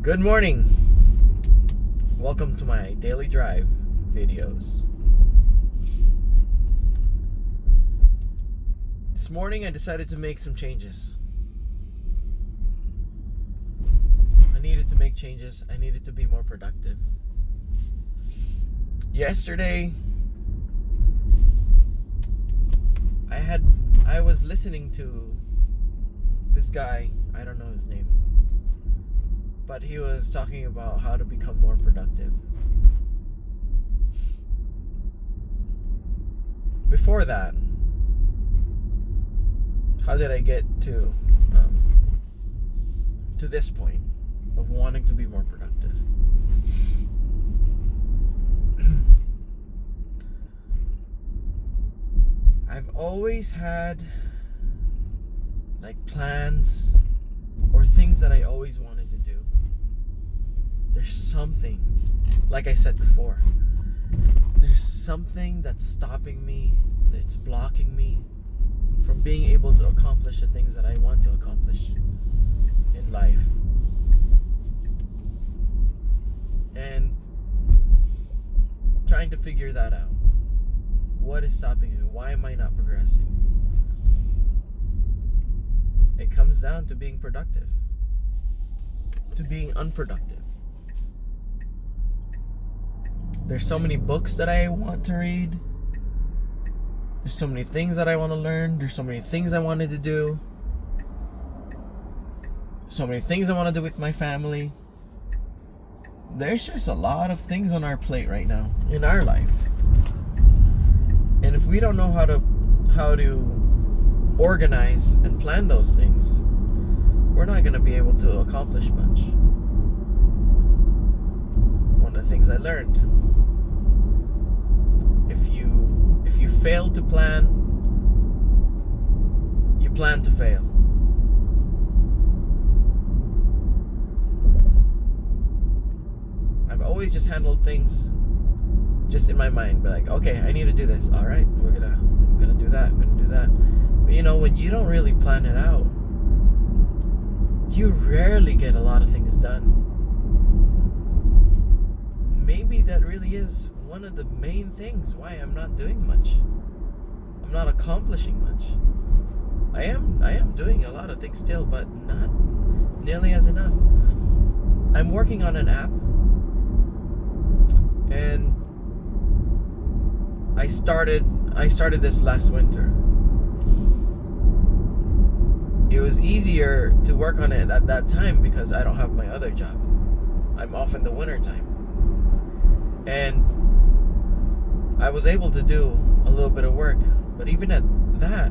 Good morning. Welcome to my daily drive videos. This morning I decided to make some changes. I needed to make changes. I needed to be more productive. Yesterday I was listening to this guy, I don't know his name, but he was talking about how to become more productive. Before that, how did I get to this point of wanting to be more productive? I've always had like plans or things that I always wanted to do. There's something, like I said before, there's something that's stopping me, that's blocking me from being able to accomplish the things that I want to accomplish in life. And trying to figure that out. What is stopping me? Why am I not progressing? It comes down to being productive, to being unproductive. There's so many books that I want to read. There's so many things that I want to learn. There's so many things I wanted to do. So many things I want to do with my family. There's just a lot of things on our plate right now in our life. And if we don't know how to organize and plan those things, we're not going to be able to accomplish much. One of the things I learned, if you fail to plan, you plan to fail. I've always just handled things just in my mind, but like, okay, I need to do this. All right, I'm gonna do that. I'm gonna do that. But you know, when you don't really plan it out, you rarely get a lot of things done. Maybe that really is one of the main things why I'm not doing much. I'm not accomplishing much. I am doing a lot of things still, but not nearly as enough. I'm working on an app, and I started this last winter. It was easier to work on it at that time because I don't have my other job. I'm off in the winter time. And I was able to do a little bit of work, but even at that,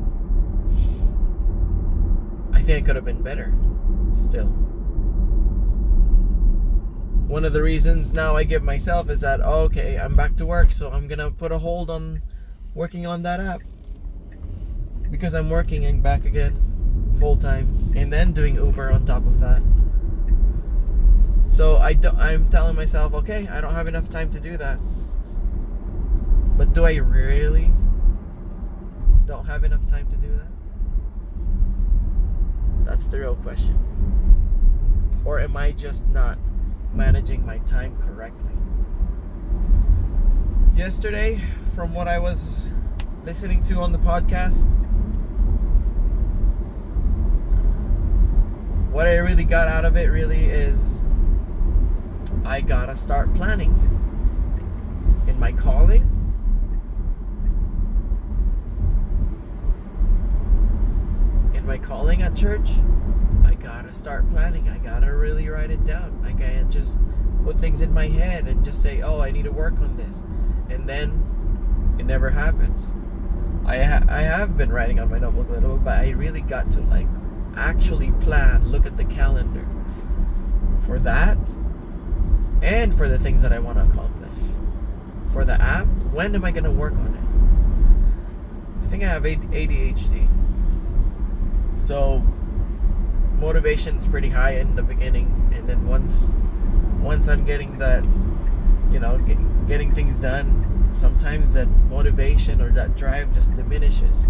I think I could have been better still. One of the reasons now I give myself is that, okay, I'm back to work, so I'm gonna put a hold on working on that app because I'm working and back again full time, and then doing Uber on top of that. So I'm telling myself, okay, I don't have enough time to do that. But do I really don't have enough time to do that? That's the real question. Or am I just not managing my time correctly? Yesterday, from what I was listening to on the podcast, what I really got out of it really is I gotta start planning. In my calling, at church, I gotta start planning. I gotta really write it down. I can't just put things in my head and just say, oh, I need to work on this, and then it never happens. I have been writing on my notebook a little bit, but I really got to like actually plan, look at the calendar for that, and for the things that I want to accomplish. For the app, when am I going to work on it? I think I have ADHD, so motivation's pretty high in the beginning, and then once I'm getting that, getting things done, sometimes that motivation or that drive just diminishes.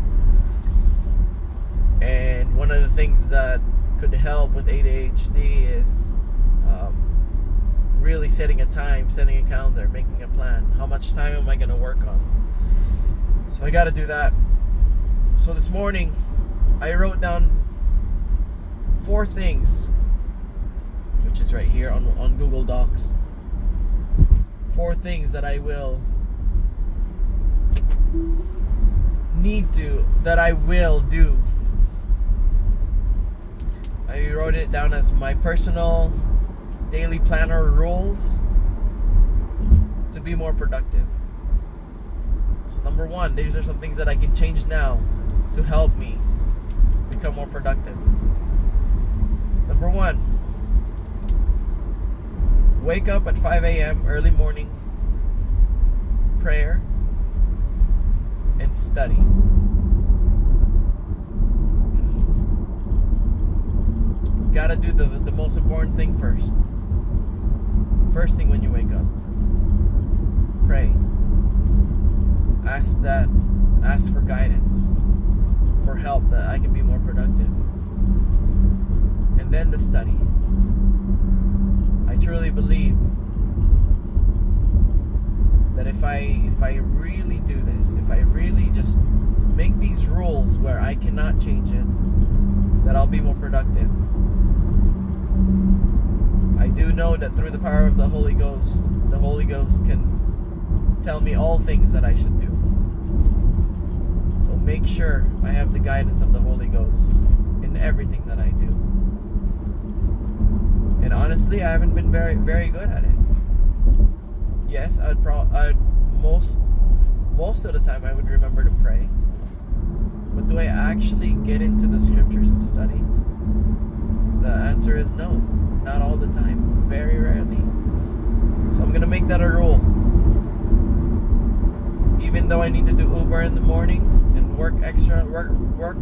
And one of the things that could help with ADHD is really setting a time, setting a calendar, making a plan. How much time am I going to work on? So I got to do that. So this morning, I wrote down 4 things, which is right here on Google Docs. 4 things that I will do. I wrote it down as my personal daily planner rules to be more productive. So number 1, these are some things that I can change now to help me become more productive. Number 1, wake up at 5 a.m. early morning, prayer, and study. Gotta do the most important thing first. First thing when you wake up, pray. Ask for guidance, for help that I can be more productive. And then the study. I truly believe that if I really do this, if I really just make these rules where I cannot change it, that I'll be more productive. I do know that through the power of the Holy Ghost can tell me all things that I should do. So make sure I have the guidance of the Holy Ghost in everything that I do. And honestly, I haven't been very, very good at it. Yes, most of the time I would remember to pray. But do I actually get into the scriptures and study? The answer is no. Not all the time. Very rarely. So I'm going to make that a rule. Even though I need to do Uber in the morning and work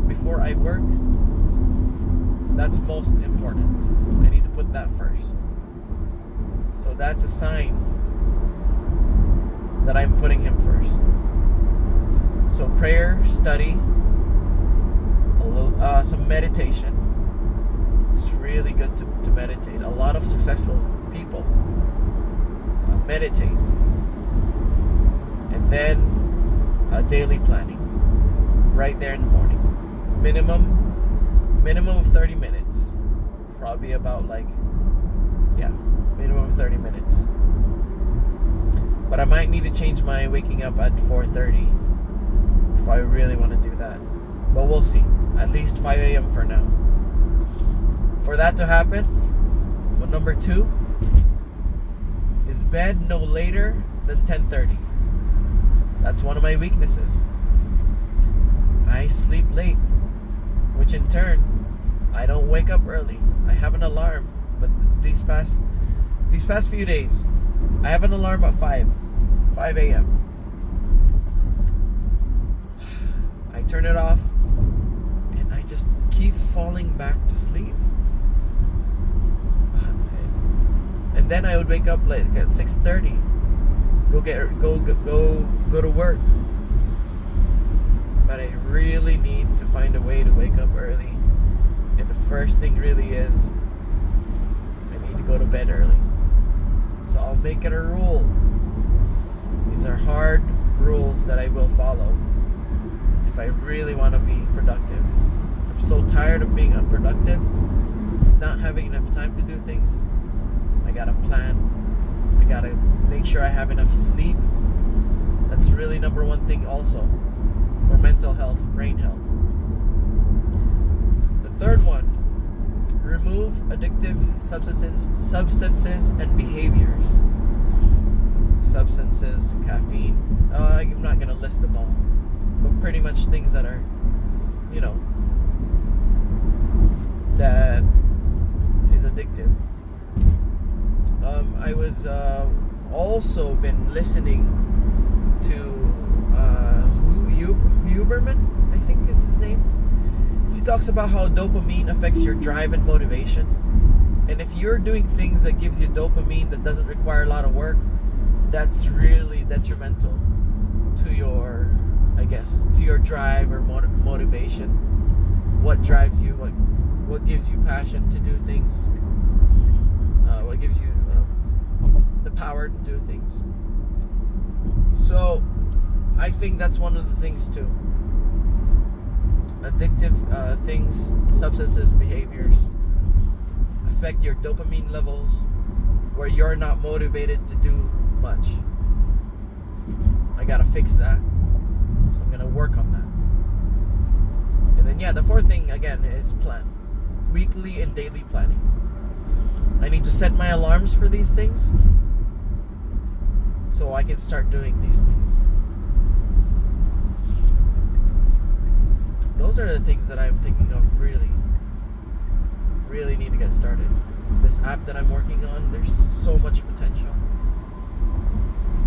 before I work, that's most important. I need to put that first. So that's a sign that I'm putting Him first. So prayer, study, some meditation. It's really good to meditate. A lot of successful people meditate. And then daily planning. Right there in the morning. Minimum of 30 minutes. Probably about minimum of 30 minutes. But I might need to change my waking up at 4:30 if I really want to do that. But we'll see. At least 5 a.m. for now. For that to happen, number 2 is bed no later than 10:30. That's one of my weaknesses. I sleep late, which in turn, I don't wake up early. I have an alarm, but these past few days, I have an alarm at 5 a.m. I turn it off, and I just keep falling back to sleep. And then I would wake up late at 6:30, go to work. But I really need to find a way to wake up early. And the first thing really is I need to go to bed early. So I'll make it a rule. These are hard rules that I will follow if I really want to be productive. I'm so tired of being unproductive, not having enough time to do things. I gotta plan. I gotta make sure I have enough sleep. That's really number 1 thing also for mental health, brain health. The third one, remove addictive substances and behaviors. Substances, caffeine. I'm not gonna list them all, but pretty much things that are, that is addictive. I was also been listening to Huberman, I think is his name. He talks about how dopamine affects your drive and motivation. And if you're doing things that gives you dopamine that doesn't require a lot of work, that's really detrimental to your drive or motivation. What drives you? What gives you passion to do things? What gives you the power to do things. So I think that's one of the things too. Addictive things, substances, behaviors affect your dopamine levels, where you're not motivated to do much. I gotta fix that. So I'm gonna work on that. And then the fourth thing again is plan. Weekly and daily planning. I need to set my alarms for these things so I can start doing these things. Those are the things that I'm thinking of really need to get started. This app that I'm working on, there's so much potential.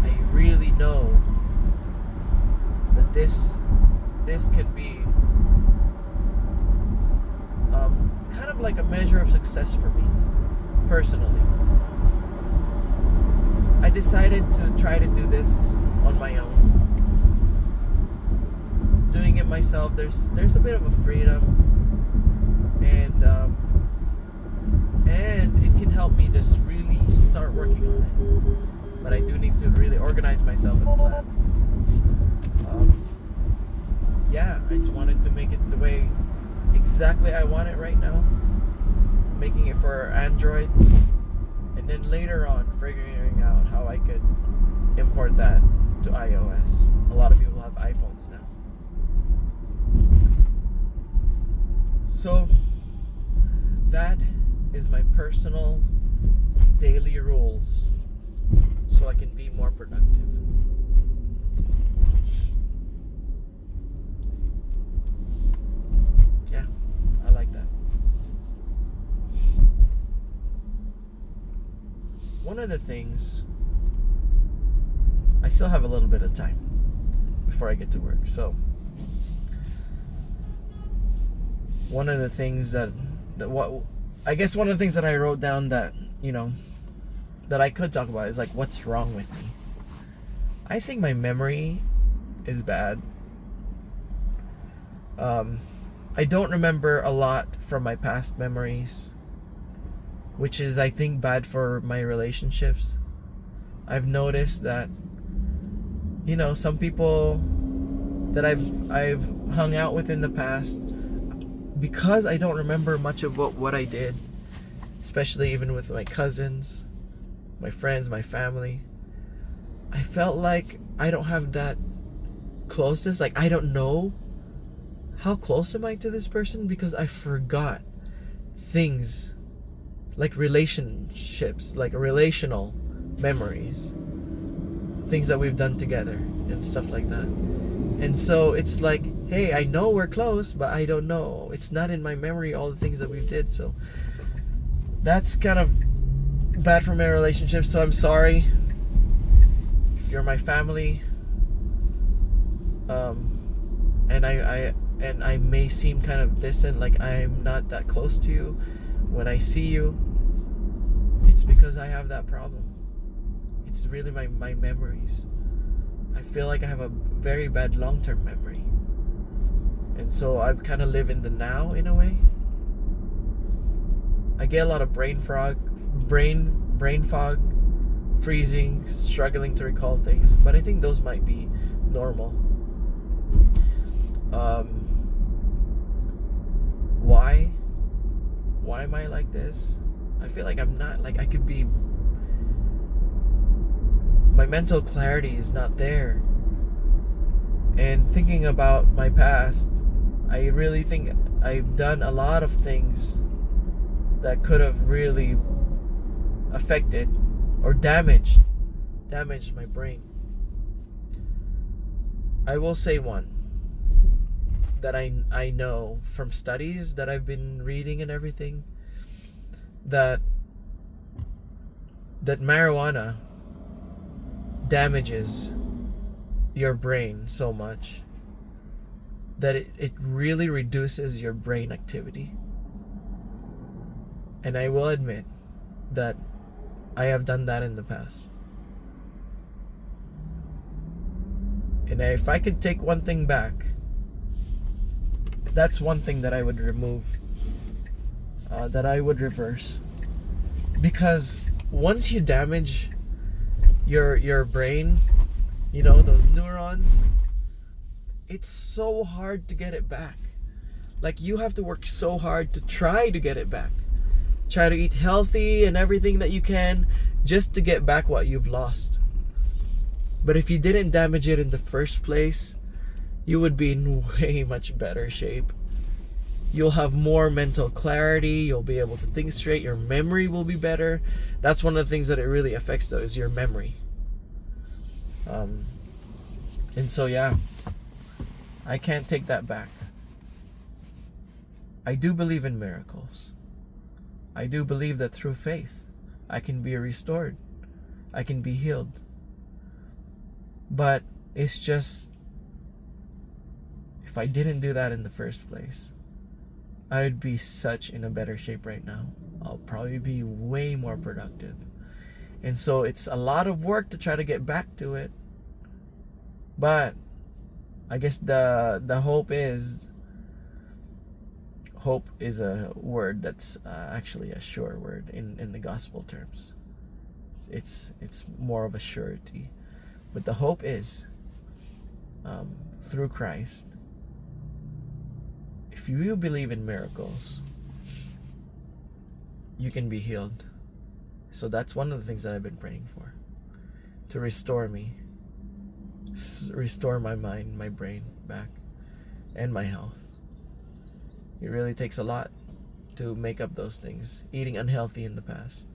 I really know that this can be kind of like a measure of success for me personally. I decided to try to do this on my own. Doing it myself, there's a bit of a freedom, and it can help me just really start working on it. But I do need to really organize myself and plan. I just wanted to make it the way exactly I want it right now, making it for Android, and then later on figuring out how I could import that to iOS. A lot of people have iPhones now. So that is my personal daily rules so I can be more productive. Yeah, I like that. One of the things, I still have a little bit of time before I get to work, so one of the things that I wrote down that, that I could talk about is like, what's wrong with me? I think my memory is bad. I don't remember a lot from my past memories, which is, I think, bad for my relationships. I've noticed that, some people that I've hung out with in the past, because I don't remember much of what I did, especially even with my cousins, my friends, my family, I felt like I don't have that closeness. Like, I don't know how close am I to this person, because I forgot things like relationships, like relational memories, things that we've done together and stuff like that. And so it's like, hey, I know we're close, but I don't know. It's not in my memory, all the things that we did. So that's kind of bad for my relationship. So I'm sorry if you're my family. And I may seem kind of distant, like I'm not that close to you. When I see you, it's because I have that problem. It's really my memories. I feel like I have a very bad long-term memory. And so I kind of live in the now in a way. I get a lot of brain fog, freezing, struggling to recall things, but I think those might be normal. Why am I like this? I feel like I'm not, like I could be, my mental clarity is not there. And thinking about my past, I really think I've done a lot of things that could have really affected or damaged my brain. I will say one that I know from studies that I've been reading and everything, that marijuana damages your brain so much that it really reduces your brain activity. And I will admit that I have done that in the past. And if I could take one thing back, that's one thing that I would remove, that I would reverse. Because once you damage your brain, you know, those neurons, it's so hard to get it back. Like, you have to work so hard to try to get it back. Try to eat healthy and everything that you can just to get back what you've lost. But if you didn't damage it in the first place, you would be in way much better shape. You'll have more mental clarity. You'll be able to think straight. Your memory will be better. That's one of the things that it really affects, though, is your memory. And so, yeah, I can't take that back. I do believe in miracles. I do believe that through faith, I can be restored. I can be healed. But it's just, if I didn't do that in the first place, I would be such in a better shape right now. I'll probably be way more productive. And so it's a lot of work to try to get back to it. But I guess the hope is a word that's actually a sure word in the gospel terms. It's more of a surety. But the hope is through Christ. If you believe in miracles, you can be healed. So that's one of the things that I've been praying for. To restore me. Restore my mind, my brain back, and my health. It really takes a lot to make up those things. Eating unhealthy in the past.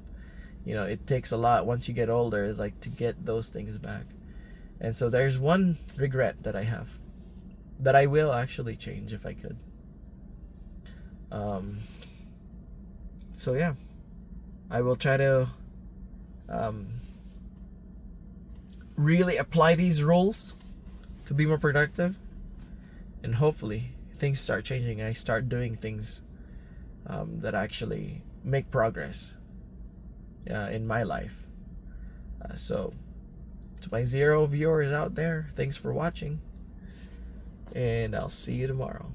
You know, it takes a lot once you get older, is like to get those things back. And so there's one regret that I have that I will actually change if I could. So yeah, I will try to really apply these rules to be more productive, and hopefully things start changing. I start doing things that actually make progress in my life. So to my 0 viewers out there, thanks for watching, and I'll see you tomorrow.